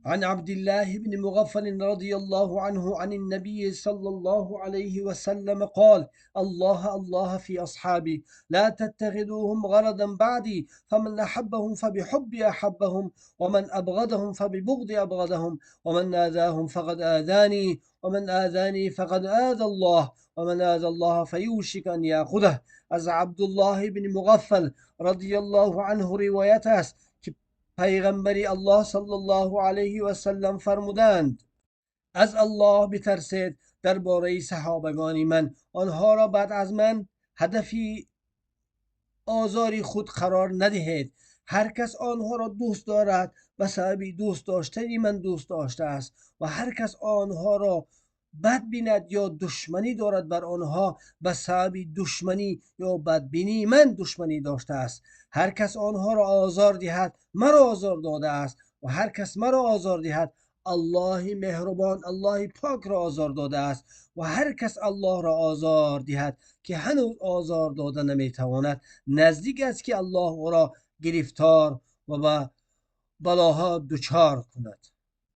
عن عبد الله بن مغفل رضي الله عنه عن النبي صلى الله عليه وسلم قال: الله الله في أصحابي لا تتخذوهم غرضا بعدي، فمن أحبهم فبحبي أحبهم، ومن أبغضهم فببغض أبغضهم، ومن آذاهم فقد آذاني، ومن آذاني فقد آذى الله، ومن آذى الله فيوشك أن يأخذه. از عبدالله بن مغفل رضی الله عنه روایت است که پیغمبری الله صلی الله علیه و سلم فرمودند: از الله بترسید درباره صحابگان من، آنها را بعد از من هدفی آزاری خود قرار ندهید. هر کس آنها را دوست دارد و سبب دوست داشتنی من دوست داشته است، و هر کس آنها را بد بیند یا دشمنی دارد بر آنها، به سبب دشمنی یا بدبینی من دشمنی داشته است. هر کس آنها را آزار دهد مرا آزار داده است، و هر کس مرا آزار دهد الله مهربان، الله پاک را آزار داده است. و هر کس الله را آزار دهد که هنوز آزار داده نمیتواند، نزدیک است که الله او را گرفتار و به بلاها دچار کند.